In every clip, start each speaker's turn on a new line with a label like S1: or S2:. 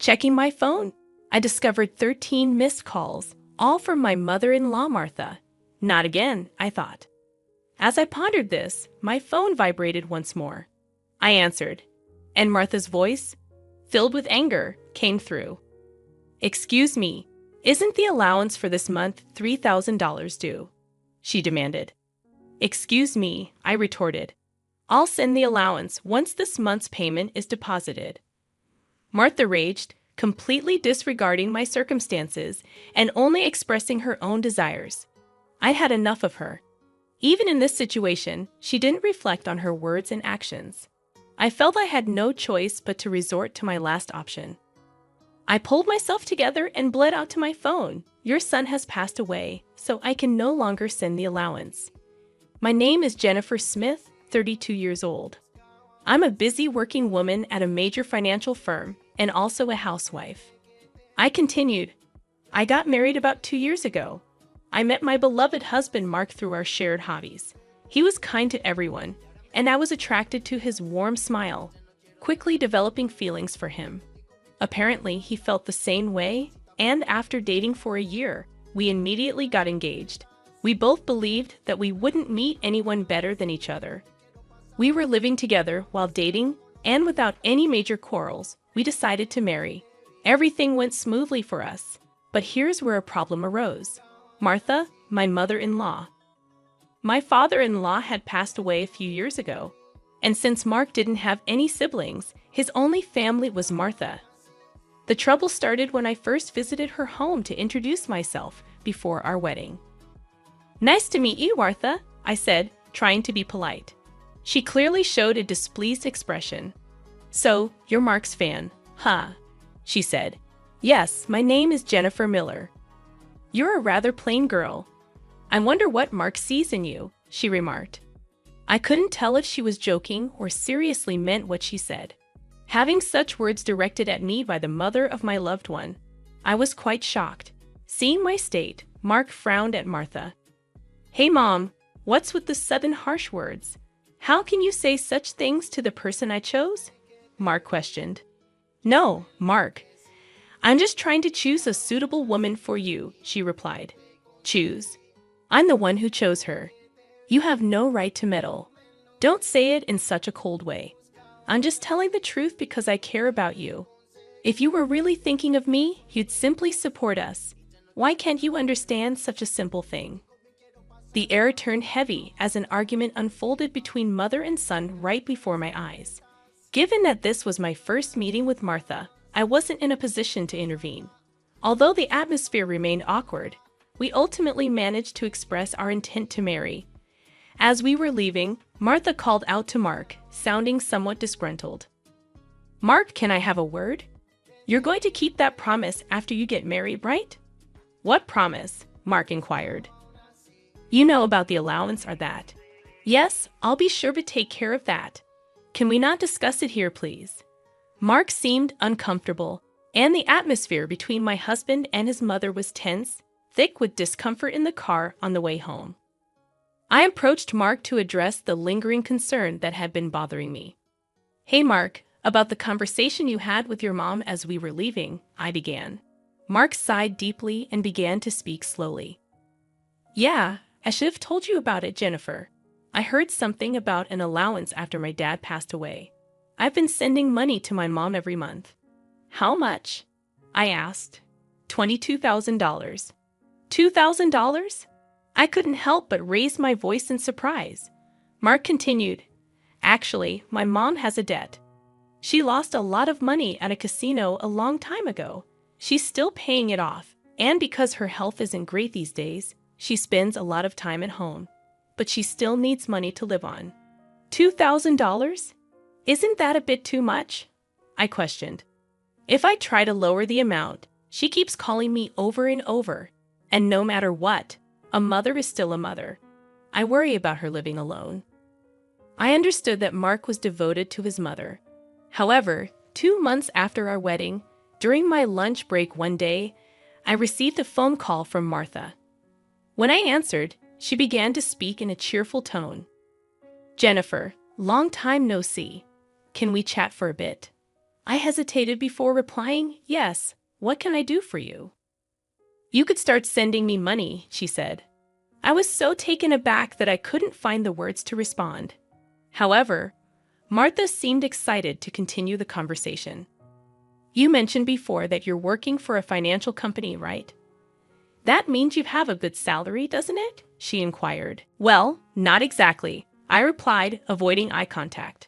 S1: Checking my phone, I discovered 13 missed calls, all from my mother-in-law, Martha. Not again, I thought. As I pondered this, my phone vibrated once more. I answered, and Martha's voice, filled with anger, came through. "Excuse me, isn't the allowance for this month $3,000 due?" she demanded. "Excuse me," I retorted. "I'll send the allowance once this month's payment is deposited." Martha raged, completely disregarding my circumstances and only expressing her own desires. I'd had enough of her. Even in this situation, she didn't reflect on her words and actions. I felt I had no choice but to resort to my last option. I pulled myself together and bled out to my phone. "Your son has passed away, so I can no longer send the allowance. My name is Jennifer Smith, 32 years old. I'm a busy working woman at a major financial firm and also a housewife." I continued, "I got married about 2 years ago. I met my beloved husband Mark through our shared hobbies. He was kind to everyone, and I was attracted to his warm smile, quickly developing feelings for him. Apparently, he felt the same way, and after dating for a year, we immediately got engaged. We both believed that we wouldn't meet anyone better than each other. We were living together while dating, and without any major quarrels, we decided to marry. Everything went smoothly for us, but here's where a problem arose. Martha, my mother-in-law. My father-in-law had passed away a few years ago, and since Mark didn't have any siblings, his only family was Martha. The trouble started when I first visited her home to introduce myself before our wedding. "Nice to meet you, Martha," I said, trying to be polite. She clearly showed a displeased expression. "So, you're Mark's fan, huh?" she said. "Yes, my name is Jennifer Miller." "You're a rather plain girl. I wonder what Mark sees in you," she remarked. I couldn't tell if she was joking or seriously meant what she said. Having such words directed at me by the mother of my loved one, I was quite shocked. Seeing my state, Mark frowned at Martha. "Hey, Mom, what's with the sudden harsh words? How can you say such things to the person I chose?" Mark questioned. "No, Mark. I'm just trying to choose a suitable woman for you," she replied. "Choose? I'm the one who chose her. You have no right to meddle. Don't say it in such a cold way. I'm just telling the truth because I care about you. If you were really thinking of me, you'd simply support us. Why can't you understand such a simple thing?" The air turned heavy as an argument unfolded between mother and son right before my eyes. Given that this was my first meeting with Martha, I wasn't in a position to intervene. Although the atmosphere remained awkward, we ultimately managed to express our intent to marry. As we were leaving, Martha called out to Mark, sounding somewhat disgruntled. "Mark, can I have a word? You're going to keep that promise after you get married, right?" "What promise?" Mark inquired. "You know about the allowance or that?" "Yes, I'll be sure to take care of that. Can we not discuss it here, please?" Mark seemed uncomfortable, and the atmosphere between my husband and his mother was tense, thick with discomfort in the car on the way home. I approached Mark to address the lingering concern that had been bothering me. "Hey, Mark, about the conversation you had with your mom as we were leaving," I began. Mark sighed deeply and began to speak slowly. "Yeah, I should have told you about it, Jennifer. I heard something about an allowance after my dad passed away. I've been sending money to my mom every month." "How much?" I asked. $22,000. $2,000? I couldn't help but raise my voice in surprise. Mark continued, "Actually, my mom has a debt. She lost a lot of money at a casino a long time ago. She's still paying it off, and because her health isn't great these days, she spends a lot of time at home. But she still needs money to live on." $2,000? Isn't that a bit too much?" I questioned. "If I try to lower the amount, she keeps calling me over and over, and no matter what, a mother is still a mother. I worry about her living alone." I understood that Mark was devoted to his mother. However, 2 months after our wedding, during my lunch break one day, I received a phone call from Martha. When I answered, she began to speak in a cheerful tone. "Jennifer, long time no see. Can we chat for a bit?" I hesitated before replying, "Yes, what can I do for you?" "You could start sending me money," she said. I was so taken aback that I couldn't find the words to respond. However, Martha seemed excited to continue the conversation. "You mentioned before that you're working for a financial company, right? That means you have a good salary, doesn't it?" she inquired. "Well, not exactly," I replied, avoiding eye contact.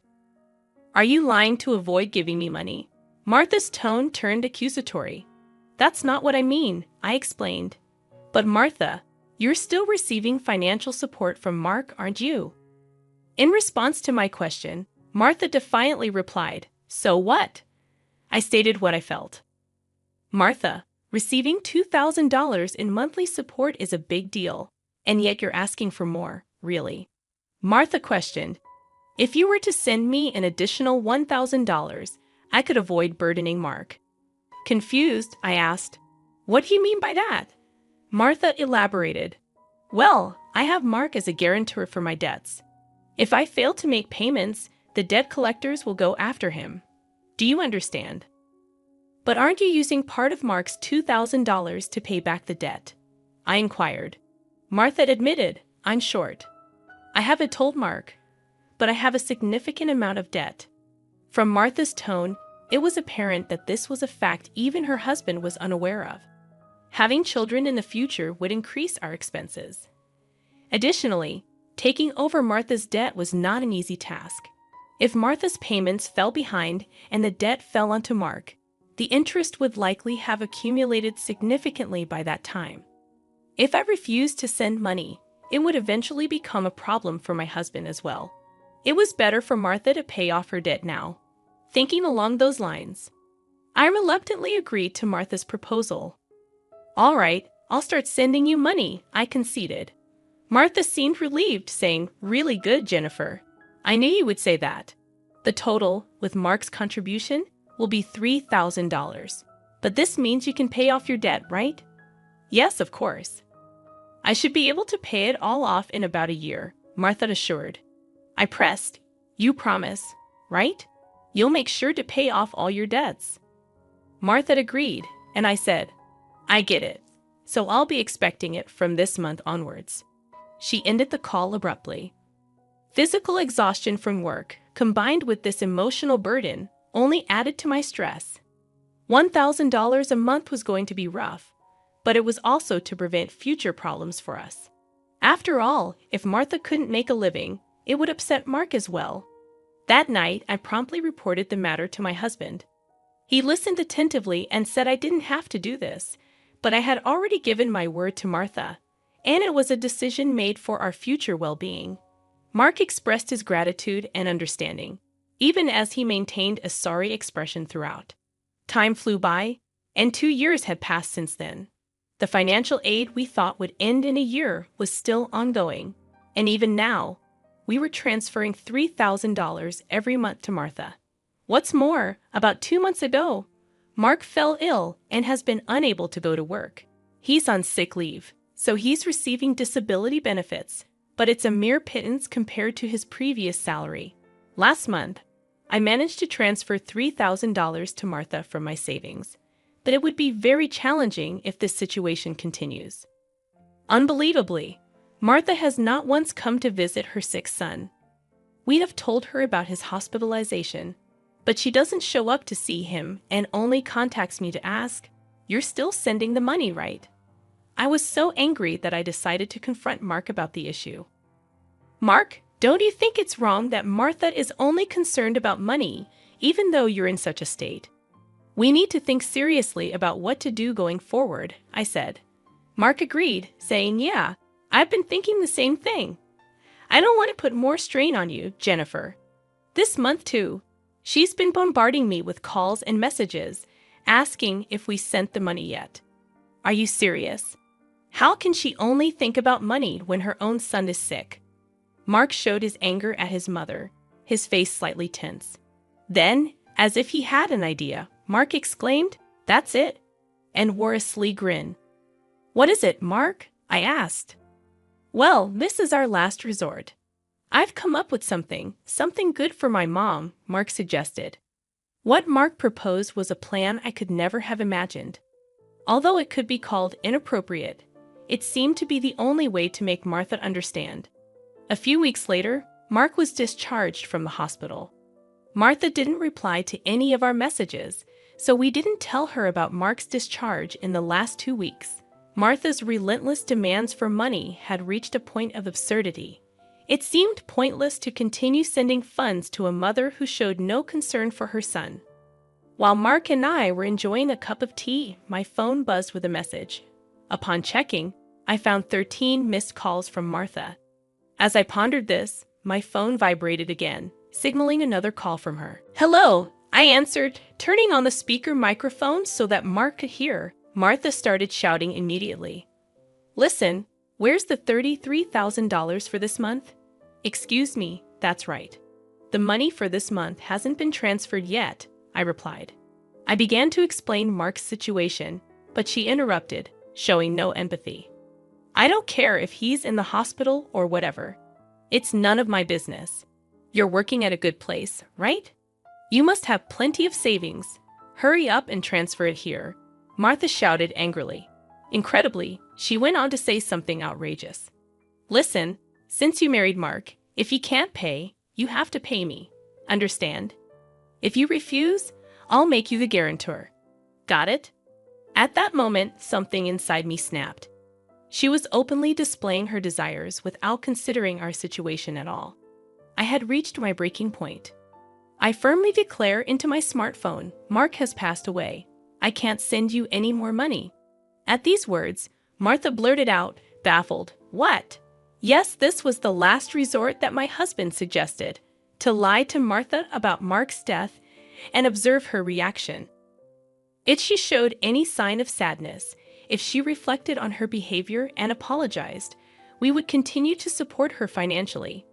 S1: "Are you lying to avoid giving me money?" Martha's tone turned accusatory. "That's not what I mean," I explained. "But Martha, you're still receiving financial support from Mark, aren't you?" In response to my question, Martha defiantly replied, "So what?" I stated what I felt. "Martha, receiving $2,000 in monthly support is a big deal, and yet you're asking for more, really?" Martha questioned, "If you were to send me an additional $1,000, I could avoid burdening Mark." Confused, I asked, "What do you mean by that?" Martha elaborated, "Well, I have Mark as a guarantor for my debts. If I fail to make payments, the debt collectors will go after him. Do you understand?" "But aren't you using part of Mark's $2,000 to pay back the debt?" I inquired. Martha admitted, "I'm short. I haven't told Mark, but I have a significant amount of debt." From Martha's tone, it was apparent that this was a fact even her husband was unaware of. Having children in the future would increase our expenses. Additionally, taking over Martha's debt was not an easy task. If Martha's payments fell behind and the debt fell onto Mark, the interest would likely have accumulated significantly by that time. If I refused to send money, it would eventually become a problem for my husband as well. It was better for Martha to pay off her debt now. Thinking along those lines, I reluctantly agreed to Martha's proposal. "All right, I'll start sending you money," I conceded. Martha seemed relieved, saying, "Really good, Jennifer. I knew you would say that. The total, with Mark's contribution, will be $3,000. But this means you can pay off your debt, right?" "Yes, of course. I should be able to pay it all off in about a year," Martha assured. I pressed, "You promise, right? You'll make sure to pay off all your debts." Martha agreed, and I said, "I get it, so I'll be expecting it from this month onwards." She ended the call abruptly. Physical exhaustion from work, combined with this emotional burden, only added to my stress. $1,000 a month was going to be rough, but it was also to prevent future problems for us. After all, if Martha couldn't make a living, it would upset Mark as well. That night, I promptly reported the matter to my husband. He listened attentively and said I didn't have to do this, but I had already given my word to Martha, and it was a decision made for our future well-being. Mark expressed his gratitude and understanding, even as he maintained a sorry expression throughout. Time flew by, and 2 years had passed since then. The financial aid we thought would end in a year was still ongoing, and even now, we were transferring $3,000 every month to Martha. What's more, about 2 months ago, Mark fell ill and has been unable to go to work. He's on sick leave, so he's receiving disability benefits, but it's a mere pittance compared to his previous salary. Last month, I managed to transfer $3,000 to Martha from my savings, but it would be very challenging if this situation continues. Unbelievably, Martha has not once come to visit her sick son. We have told her about his hospitalization, but she doesn't show up to see him and only contacts me to ask, "You're still sending the money, right?" I was so angry that I decided to confront Mark about the issue. "Mark, don't you think it's wrong that Martha is only concerned about money, even though you're in such a state? We need to think seriously about what to do going forward," I said. Mark agreed, saying, "Yeah, I've been thinking the same thing. I don't want to put more strain on you, Jennifer. This month, too, she's been bombarding me with calls and messages, asking if we sent the money yet. Are you serious? How can she only think about money when her own son is sick?" Mark showed his anger at his mother, his face slightly tense. Then, as if he had an idea, Mark exclaimed, "That's it," and wore a sly grin. "What is it, Mark?" I asked. "Well, this is our last resort. I've come up with something good for my mom," Mark suggested. What Mark proposed was a plan I could never have imagined. Although it could be called inappropriate, it seemed to be the only way to make Martha understand. A few weeks later, Mark was discharged from the hospital. Martha didn't reply to any of our messages, so we didn't tell her about Mark's discharge in the last 2 weeks. Martha's relentless demands for money had reached a point of absurdity. It seemed pointless to continue sending funds to a mother who showed no concern for her son. While Mark and I were enjoying a cup of tea, my phone buzzed with a message. Upon checking, I found 13 missed calls from Martha. As I pondered this, my phone vibrated again, signaling another call from her. "Hello," I answered, turning on the speaker microphone so that Mark could hear. Martha started shouting immediately. "Listen, where's the $33,000 for this month?" "Excuse me, that's right. The money for this month hasn't been transferred yet," I replied. I began to explain Mark's situation, but she interrupted, showing no empathy. "I don't care if he's in the hospital or whatever. It's none of my business. You're working at a good place, right? You must have plenty of savings. Hurry up and transfer it here," Martha shouted angrily. Incredibly, she went on to say something outrageous. "Listen, since you married Mark, if he can't pay, you have to pay me. Understand? If you refuse, I'll make you the guarantor. Got it?" At that moment, something inside me snapped. She was openly displaying her desires without considering our situation at all. I had reached my breaking point. I firmly declare into my smartphone, "Mark has passed away. I can't send you any more money." At these words, Martha blurted out, baffled, "What?" Yes, this was the last resort that my husband suggested, to lie to Martha about Mark's death and observe her reaction. If she showed any sign of sadness, if she reflected on her behavior and apologized, we would continue to support her financially.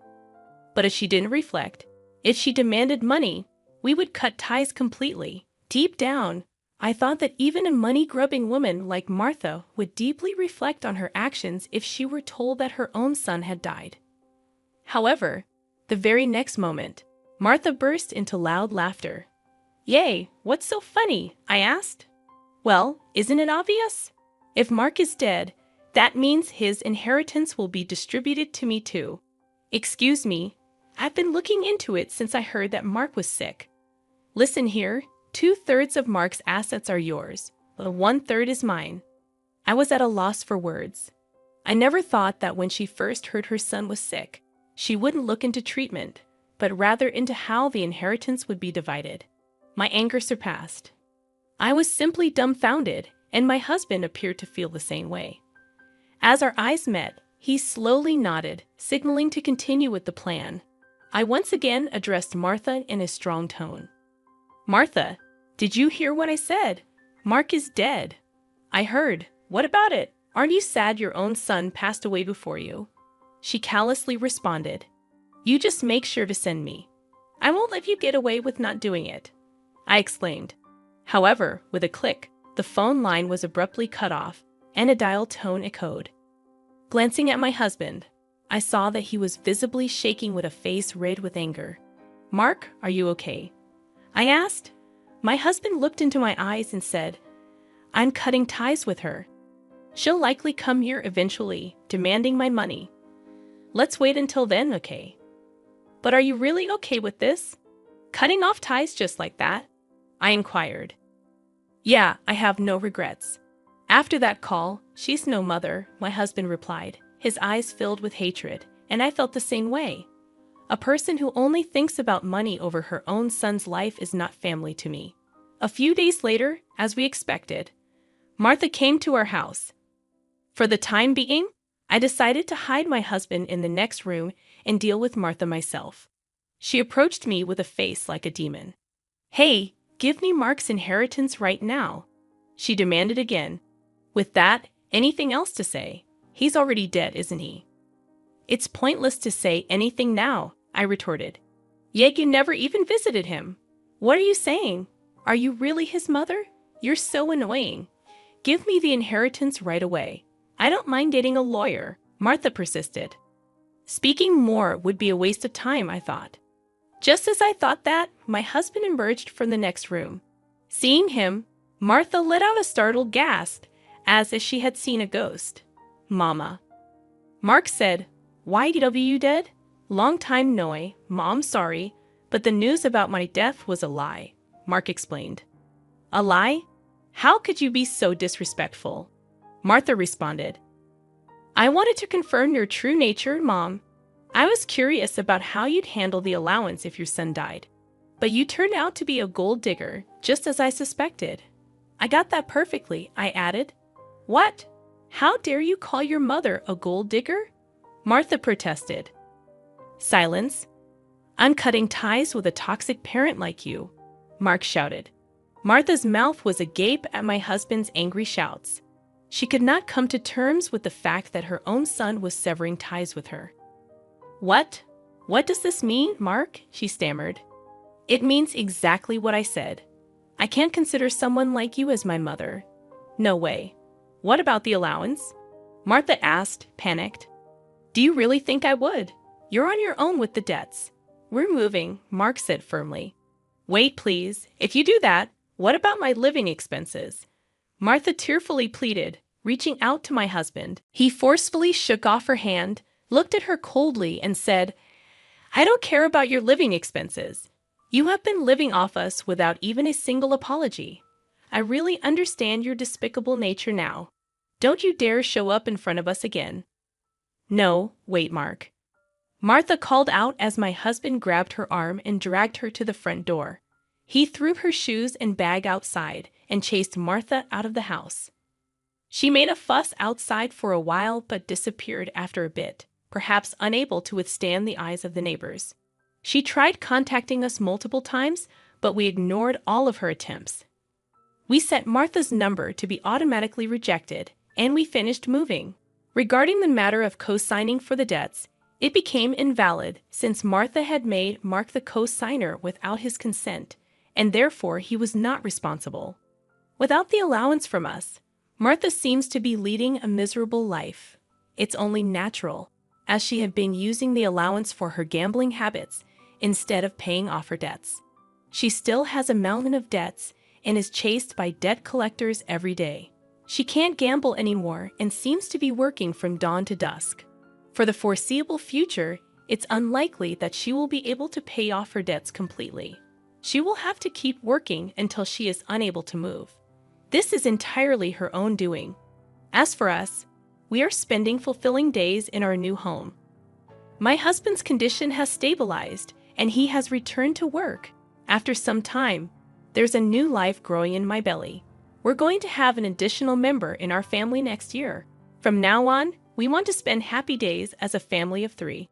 S1: But if she didn't reflect, if she demanded money, we would cut ties completely. Deep down, I thought that even a money-grubbing woman like Martha would deeply reflect on her actions if she were told that her own son had died. However, the very next moment, Martha burst into loud laughter. "Yay, what's so funny?" I asked. "Well, isn't it obvious? If Mark is dead, that means his inheritance will be distributed to me too. Excuse me, I've been looking into it since I heard that Mark was sick. Listen here, 2/3 of Mark's assets are yours, but 1/3 is mine." I was at a loss for words. I never thought that when she first heard her son was sick, she wouldn't look into treatment, but rather into how the inheritance would be divided. My anger surpassed. I was simply dumbfounded, and my husband appeared to feel the same way. As our eyes met, he slowly nodded, signaling to continue with the plan. I once again addressed Martha in a strong tone. "Martha, did you hear what I said? Mark is dead." "I heard. What about it? Aren't you sad your own son passed away before you?" She callously responded. "You just make sure to send me. I won't let you get away with not doing it," I exclaimed. However, with a click, the phone line was abruptly cut off, and a dial tone echoed. Glancing at my husband, I saw that he was visibly shaking with a face red with anger. "Mark, are you okay?" I asked. My husband looked into my eyes and said, "I'm cutting ties with her. She'll likely come here eventually, demanding my money. Let's wait until then, okay?" "But are you really okay with this? Cutting off ties just like that?" I inquired. "Yeah, I have no regrets. After that call, she's no mother," my husband replied, his eyes filled with hatred, and I felt the same way. A person who only thinks about money over her own son's life is not family to me. A few days later, as we expected, Martha came to our house. For the time being, I decided to hide my husband in the next room and deal with Martha myself. She approached me with a face like a demon. "Hey, give me Mark's inheritance right now," she demanded again. "With that, anything else to say? He's already dead, isn't he?" "It's pointless to say anything now," I retorted. "Yet you never even visited him. What are you saying? Are you really his mother? You're so annoying. Give me the inheritance right away. I don't mind dating a lawyer," Martha persisted. Speaking more would be a waste of time, I thought. Just as I thought that, my husband emerged from the next room. Seeing him, Martha let out a startled gasp, as if she had seen a ghost. "Mama." Mark said, "Why are you dead?" "Long time no, Mom, sorry, but the news about my death was a lie," Mark explained. "A lie? How could you be so disrespectful?" Martha responded. "I wanted to confirm your true nature, Mom. I was curious about how you'd handle the allowance if your son died. But you turned out to be a gold digger, just as I suspected." "I got that perfectly," I added. "What? How dare you call your mother a gold digger?" Martha protested. "Silence. I'm cutting ties with a toxic parent like you," Mark shouted. Martha's mouth was agape at my husband's angry shouts. She could not come to terms with the fact that her own son was severing ties with her. "What? What does this mean, Mark?" she stammered. "It means exactly what I said. I can't consider someone like you as my mother. No way." "What about the allowance?" Martha asked, panicked. "Do you really think I would? You're on your own with the debts." "We're moving," Mark said firmly. "Wait, please. If you do that, what about my living expenses?" Martha tearfully pleaded, reaching out to my husband. He forcefully shook off her hand, looked at her coldly, and said, "I don't care about your living expenses. You have been living off us without even a single apology. I really understand your despicable nature now. Don't you dare show up in front of us again." "No, wait, Mark," Martha called out as my husband grabbed her arm and dragged her to the front door. He threw her shoes and bag outside and chased Martha out of the house. She made a fuss outside for a while but disappeared after a bit, perhaps unable to withstand the eyes of the neighbors. She tried contacting us multiple times, but we ignored all of her attempts. We set Martha's number to be automatically rejected, and we finished moving. Regarding the matter of co-signing for the debts, it became invalid since Martha had made Mark the co-signer without his consent, and therefore he was not responsible. Without the allowance from us, Martha seems to be leading a miserable life. It's only natural, as she had been using the allowance for her gambling habits instead of paying off her debts. She still has a mountain of debts and is chased by debt collectors every day. She can't gamble anymore and seems to be working from dawn to dusk. For the foreseeable future, it's unlikely that she will be able to pay off her debts completely. She will have to keep working until she is unable to move. This is entirely her own doing. As for us, we are spending fulfilling days in our new home. My husband's condition has stabilized, and he has returned to work. After some time, there's a new life growing in my belly. We're going to have an additional member in our family next year. From now on, we want to spend happy days as a family of 3.